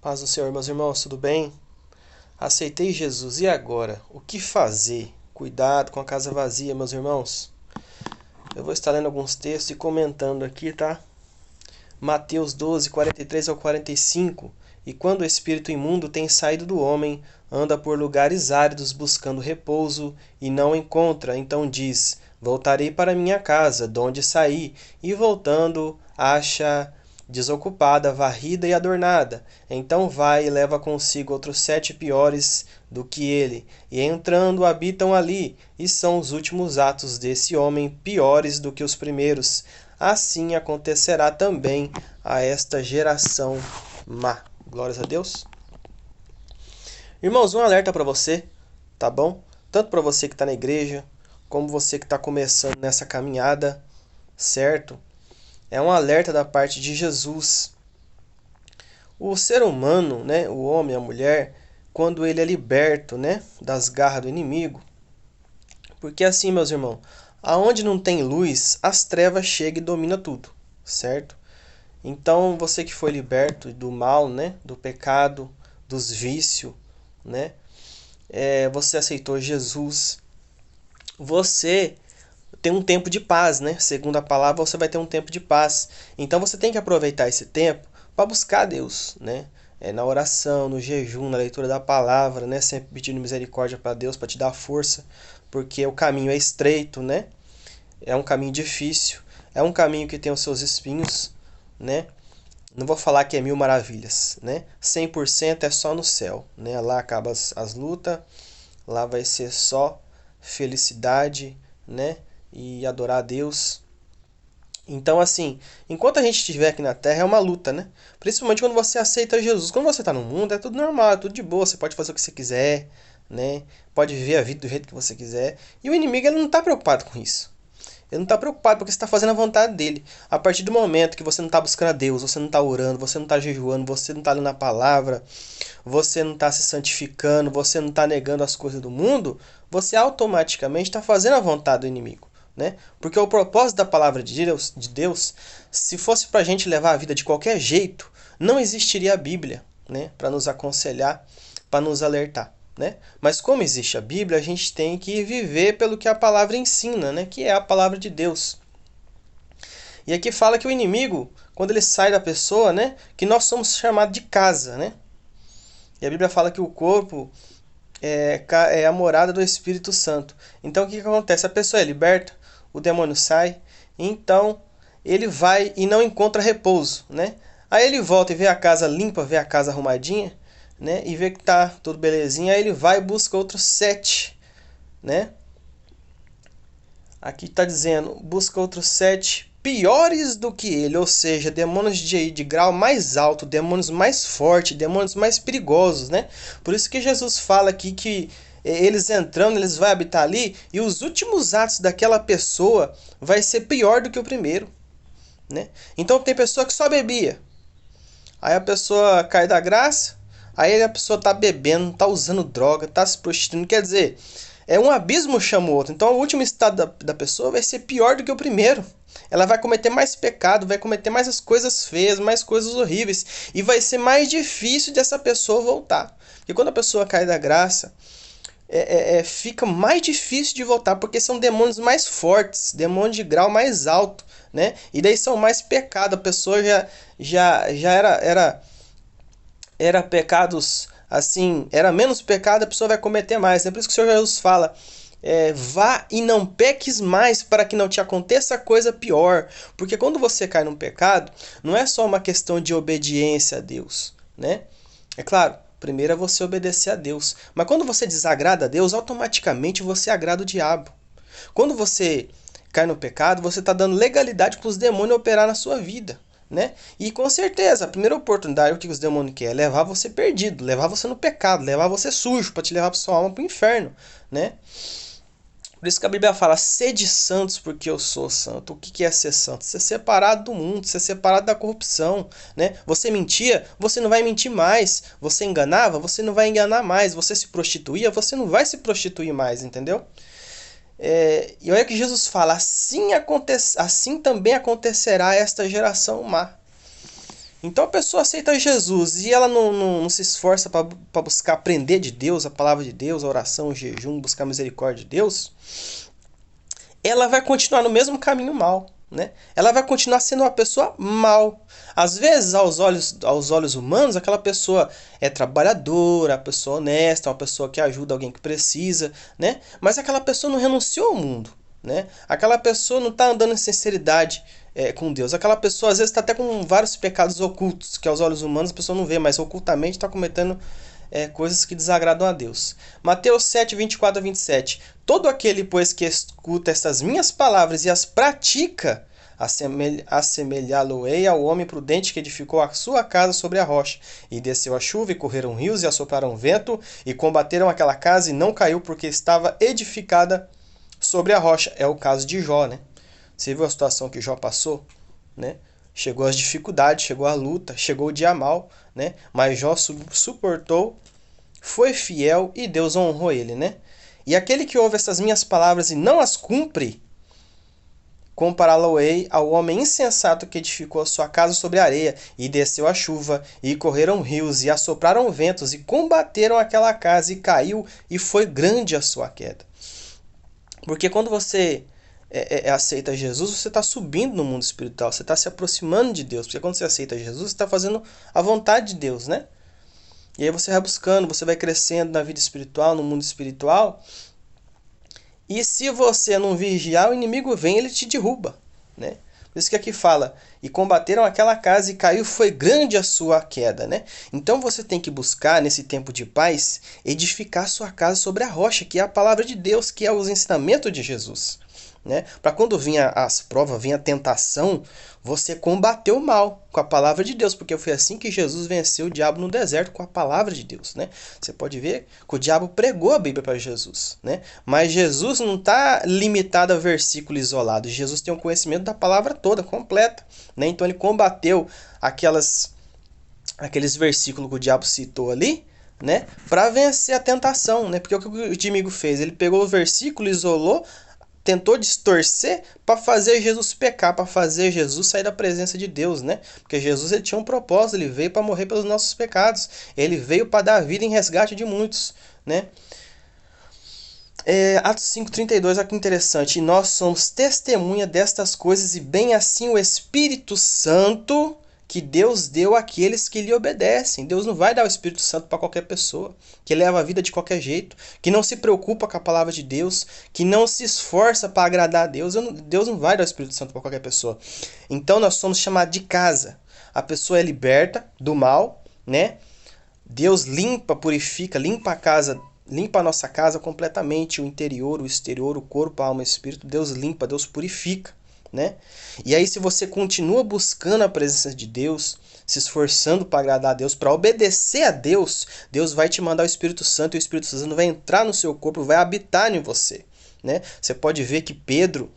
Paz do Senhor, meus irmãos, tudo bem? Aceitei Jesus, e agora? O que fazer? Cuidado com a casa vazia, meus irmãos. Eu vou estar lendo alguns textos e comentando aqui, tá? Mateus 12, 43 ao 45. E quando o espírito imundo tem saído do homem, anda por lugares áridos buscando repouso e não encontra. Então diz: Voltarei para minha casa, donde saí, e voltando, acha desocupada, varrida e adornada. Então vai e leva consigo outros 7 piores do que ele, e entrando habitam ali, e são os últimos atos desse homem piores do que os primeiros. Assim acontecerá também a esta geração má. Glórias a Deus. Irmãos, um alerta para você, tá bom? Tanto para você que está na igreja, como você que está começando nessa caminhada, certo? É um alerta da parte de Jesus. O ser humano, né, o homem, a mulher, quando ele é liberto, né, das garras do inimigo, porque assim, meus irmãos, aonde não tem luz, as trevas chegam e dominam tudo, certo? Então, você que foi liberto do mal, né, do pecado, dos vícios, né, você aceitou Jesus, você tem um tempo de paz, né? Segundo a palavra, você vai ter um tempo de paz. Então, você tem que aproveitar esse tempo para buscar Deus, né? Na oração, no jejum, na leitura da palavra, né? Sempre pedindo misericórdia para Deus, para te dar força, porque o caminho é estreito, né? É um caminho difícil, é um caminho que tem os seus espinhos, né? Não vou falar que é mil maravilhas, né? 100% é só no céu, né? Lá acabam as lutas, lá vai ser só felicidade, né? E adorar a Deus. Então, assim, enquanto a gente estiver aqui na Terra, é uma luta, né? Principalmente quando você aceita Jesus. Quando você está no mundo, é tudo normal, é tudo de boa. Você pode fazer o que você quiser, né? Pode viver a vida do jeito que você quiser. E o inimigo, ele não está preocupado com isso. Ele não está preocupado porque você está fazendo a vontade dele. A partir do momento que você não está buscando a Deus, você não está orando, você não está jejuando, você não está lendo a palavra, você não está se santificando, você não está negando as coisas do mundo, você automaticamente está fazendo a vontade do inimigo. Né? Porque o propósito da palavra de Deus, se fosse para a gente levar a vida de qualquer jeito, não existiria a Bíblia, né? Para nos aconselhar, para nos alertar. Né? Mas como existe a Bíblia, a gente tem que viver pelo que a palavra ensina, né? Que é a palavra de Deus. E aqui fala que o inimigo, quando ele sai da pessoa, né? Que nós somos chamados de casa, né? E a Bíblia fala que o corpo é a morada do Espírito Santo. Então o que acontece? A pessoa é liberta, o demônio sai, então ele vai e não encontra repouso, né? Aí ele volta e vê a casa limpa, vê a casa arrumadinha, né? E vê que tá tudo belezinha, aí ele vai e busca outros 7, né? Aqui está dizendo, busca outros 7 piores do que ele, ou seja, demônios de grau mais alto, demônios mais fortes, demônios mais perigosos, né? Por isso que Jesus fala aqui que eles entrando, eles vão habitar ali e os últimos atos daquela pessoa vai ser pior do que o primeiro, né? Então tem pessoa que só bebia, aí a pessoa cai da graça, aí a pessoa tá bebendo, tá usando droga, tá se prostituindo, quer dizer, um abismo chama o outro. Então o último estado da pessoa vai ser pior do que o primeiro. Ela vai cometer mais pecado, vai cometer mais as coisas feias, mais coisas horríveis. E vai ser mais difícil dessa pessoa voltar. Porque quando a pessoa cai da graça, fica mais difícil de voltar, porque são demônios mais fortes, demônios de grau mais alto, né? E daí são mais pecados. A pessoa já era pecados assim, era menos pecado, a pessoa vai cometer mais. É por isso que o Senhor Jesus fala, vá e não peques mais para que não te aconteça coisa pior. Porque quando você cai num pecado, não é só uma questão de obediência a Deus, né? É claro, primeiro é você obedecer a Deus. Mas quando você desagrada a Deus, automaticamente você agrada o diabo. Quando você cai no pecado, você está dando legalidade para os demônios operar na sua vida. Né? E com certeza, a primeira oportunidade, o que os demônios querem? É levar você perdido, levar você no pecado, levar você sujo, para te levar para sua alma para o inferno, né? Por isso que a Bíblia fala, sede santos porque eu sou santo. O que é ser santo? Ser separado do mundo, ser separado da corrupção, né? Você mentia, você não vai mentir mais. Você enganava, você não vai enganar mais. Você se prostituía, você não vai se prostituir mais, entendeu? E olha que Jesus fala, assim também acontecerá esta geração má. Então a pessoa aceita Jesus e ela não se esforça para buscar aprender de Deus, a palavra de Deus, a oração, o jejum, buscar a misericórdia de Deus, ela vai continuar no mesmo caminho mal, né? Ela vai continuar sendo uma pessoa mal. Às vezes, aos olhos humanos, aquela pessoa é trabalhadora, uma pessoa honesta, uma pessoa que ajuda alguém que precisa, né? Mas aquela pessoa não renunciou ao mundo, né? Aquela pessoa não está andando em sinceridade com Deus. Aquela pessoa, às vezes, está até com vários pecados ocultos, que aos olhos humanos a pessoa não vê, mas ocultamente está cometendo coisas que desagradam a Deus. Mateus 7, 24 a 27. Todo aquele, pois, que escuta estas minhas palavras e as pratica, assemelhá-lo-ei ao homem prudente que edificou a sua casa sobre a rocha. E desceu a chuva, e correram rios, e assopraram vento, e combateram aquela casa, e não caiu, porque estava edificada sobre a rocha. É o caso de Jó, né? Você viu a situação que Jó passou, né? Chegou as dificuldades, chegou a luta, chegou o dia mal, né? Mas Jó suportou, foi fiel e Deus honrou ele, né? E aquele que ouve estas minhas palavras e não as cumpre, compará-lo-ei ao homem insensato que edificou a sua casa sobre a areia, e desceu a chuva, e correram rios, e assopraram ventos, e combateram aquela casa, e caiu, e foi grande a sua queda. Porque quando você aceita Jesus, você está subindo no mundo espiritual, você está se aproximando de Deus. Porque quando você aceita Jesus, você está fazendo a vontade de Deus, né? E aí você vai buscando, você vai crescendo na vida espiritual, no mundo espiritual. E se você não vigiar, o inimigo vem e ele te derruba, né? Por isso que aqui fala, e combateram aquela casa e caiu, foi grande a sua queda, né? Então você tem que buscar, nesse tempo de paz, edificar sua casa sobre a rocha, que é a palavra de Deus, que é os ensinamentos de Jesus, né? Para quando vinha as provas, vinha a tentação, você combateu o mal com a palavra de Deus, porque foi assim que Jesus venceu o diabo no deserto, com a palavra de Deus, né? Você pode ver que o diabo pregou a Bíblia para Jesus, né? Mas Jesus não está limitado a versículo isolado. Jesus tem um conhecimento da palavra toda, completa, né? Então ele combateu aqueles versículos que o diabo citou ali, né? Para vencer a tentação, né? Porque o que o inimigo fez? Ele pegou o versículo, isolou, tentou distorcer para fazer Jesus pecar, para fazer Jesus sair da presença de Deus, né? Porque Jesus ele tinha um propósito, ele veio para morrer pelos nossos pecados, ele veio para dar vida em resgate de muitos, né? Atos 5:32, olha que interessante. E nós somos testemunha destas coisas, e bem assim o Espírito Santo que Deus deu àqueles que lhe obedecem. Deus não vai dar o Espírito Santo para qualquer pessoa, que leva a vida de qualquer jeito, que não se preocupa com a palavra de Deus, que não se esforça para agradar a Deus. Deus não vai dar o Espírito Santo para qualquer pessoa. Então nós somos chamados de casa. A pessoa é liberta do mal, né? Deus limpa, purifica, limpa a casa, limpa a nossa casa completamente, o interior, o exterior, o corpo, a alma e o espírito. Deus limpa, Deus purifica, né? E aí se você continua buscando a presença de Deus, se esforçando para agradar a Deus, para obedecer a Deus, Deus vai te mandar o Espírito Santo, e o Espírito Santo vai entrar no seu corpo, vai habitar em você, né? Você pode ver que Pedro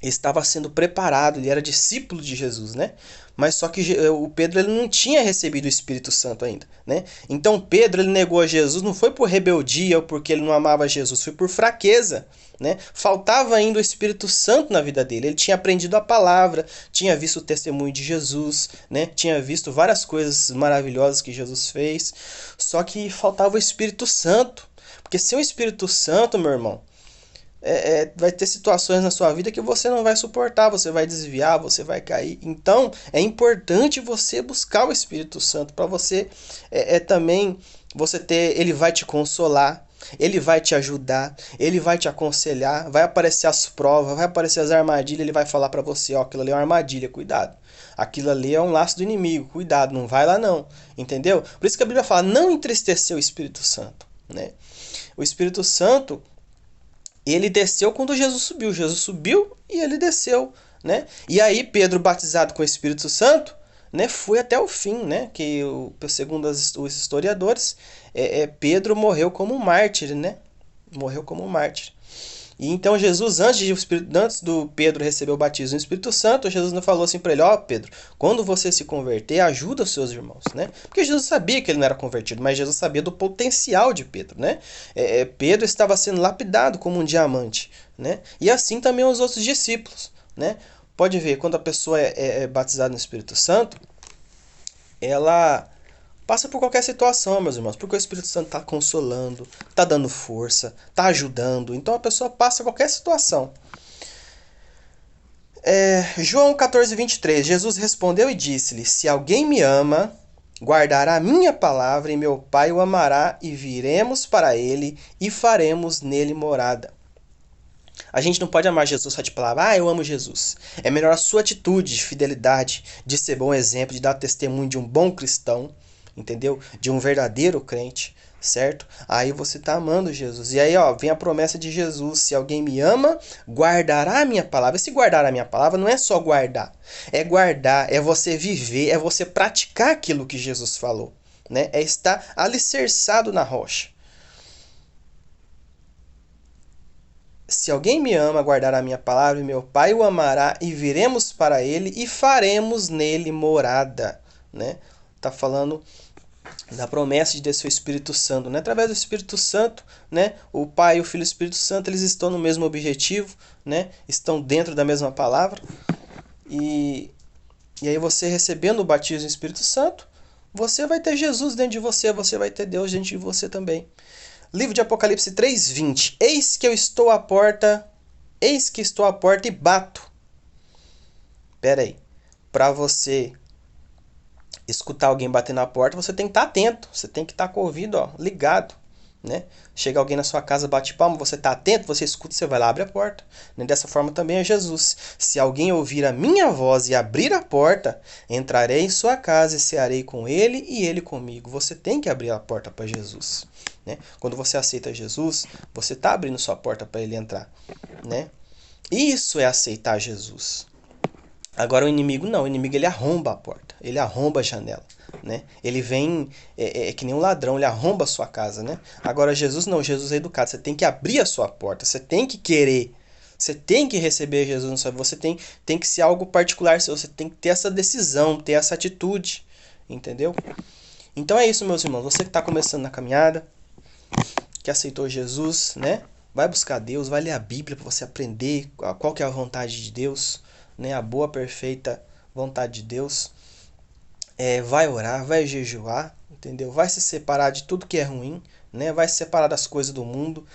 estava sendo preparado, ele era discípulo de Jesus, né? Mas só que o Pedro ele não tinha recebido o Espírito Santo ainda, né? Então Pedro ele negou a Jesus, não foi por rebeldia ou porque ele não amava Jesus, foi por fraqueza, né? Faltava ainda o Espírito Santo na vida dele. Ele tinha aprendido a palavra, tinha visto o testemunho de Jesus, né? Tinha visto várias coisas maravilhosas que Jesus fez, só que faltava o Espírito Santo. Porque sem o Espírito Santo, meu irmão, vai ter situações na sua vida que você não vai suportar, você vai desviar, você vai cair. Então, é importante você buscar o Espírito Santo para você também você ter, ele vai te consolar, ele vai te ajudar, ele vai te aconselhar, vai aparecer as provas, vai aparecer as armadilhas, ele vai falar para você, ó, aquilo ali é uma armadilha, cuidado. Aquilo ali é um laço do inimigo, cuidado, não vai lá não, entendeu? Por isso que a Bíblia fala, não entristecer o Espírito Santo, né? O Espírito Santo, ele desceu quando Jesus subiu. Jesus subiu e ele desceu, né? E aí Pedro, batizado com o Espírito Santo, né, foi até o fim, né? Que segundo os historiadores, Pedro morreu como um mártir, né? Morreu como um mártir. E então Jesus, antes do Pedro receber o batismo no Espírito Santo, Jesus não falou assim para ele, ó, Pedro, quando você se converter, ajuda os seus irmãos, né? Porque Jesus sabia que ele não era convertido, mas Jesus sabia do potencial de Pedro, né? Pedro estava sendo lapidado como um diamante, né? E assim também os outros discípulos, né? Pode ver, quando a pessoa é batizada no Espírito Santo, ela passa por qualquer situação, meus irmãos, porque o Espírito Santo está consolando, está dando força, está ajudando. Então a pessoa passa qualquer situação. João 14:23, Jesus respondeu e disse-lhe: Se alguém me ama, guardará a minha palavra, e meu Pai o amará, e viremos para ele e faremos nele morada. A gente não pode amar Jesus só de palavra, eu amo Jesus. É melhor a sua atitude de fidelidade, de ser bom exemplo, de dar testemunho de um bom cristão, entendeu? De um verdadeiro crente, certo? Aí você tá amando Jesus. E aí, ó, vem a promessa de Jesus: se alguém me ama, guardará a minha palavra. E se guardar a minha palavra, não é só guardar, é você viver, é você praticar aquilo que Jesus falou, né? É estar alicerçado na rocha. Se alguém me ama, guardará a minha palavra, e meu Pai o amará, e viremos para ele e faremos nele morada, né? Tá falando da promessa de descer o Espírito Santo, né? Através do Espírito Santo, né? O Pai, o Filho e o Espírito Santo, eles estão no mesmo objetivo, né? Estão dentro da mesma palavra. E, e aí você recebendo o batismo do Espírito Santo, você vai ter Jesus dentro de você, você vai ter Deus dentro de você também. Livro de Apocalipse 3:20. Eis que estou à porta e bato. Pera aí. Para você escutar alguém bater na porta, você tem que estar atento, você tem que estar com o ouvido, ó, ligado, né? Chega alguém na sua casa, bate palma, você está atento, você escuta, você vai lá, abre a porta. Dessa forma também é Jesus. Se alguém ouvir a minha voz e abrir a porta, entrarei em sua casa e cearei com ele e ele comigo. Você tem que abrir a porta para Jesus, né? Quando você aceita Jesus, você está abrindo sua porta para ele entrar, né? Isso é aceitar Jesus. Agora o inimigo não, o inimigo ele arromba a porta, ele arromba a janela, né? Ele vem, que nem um ladrão, ele arromba a sua casa, né? Agora Jesus não, Jesus é educado, você tem que abrir a sua porta, você tem que querer, você tem que receber Jesus na sua vida, você tem que ser algo particular seu, você tem que ter essa decisão, ter essa atitude, entendeu? Então é isso, meus irmãos, você que está começando na caminhada, que aceitou Jesus, né? Vai buscar Deus, vai ler a Bíblia para você aprender qual que é a vontade de Deus, né? A boa, perfeita vontade de Deus. Vai orar, vai jejuar, entendeu? Vai se separar de tudo que é ruim, né? Vai se separar das coisas do mundo,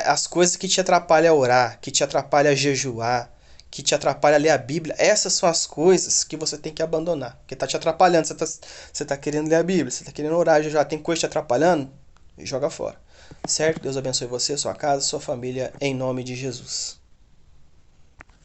as coisas que te atrapalham a orar, que te atrapalham a jejuar, que te atrapalham a ler a Bíblia. Essas são as coisas que você tem que abandonar, porque tá te atrapalhando. Você tá querendo ler a Bíblia, você tá querendo orar, jejuar, tem coisa te atrapalhando, joga fora. Certo? Deus abençoe você, sua casa, sua família, em nome de Jesus.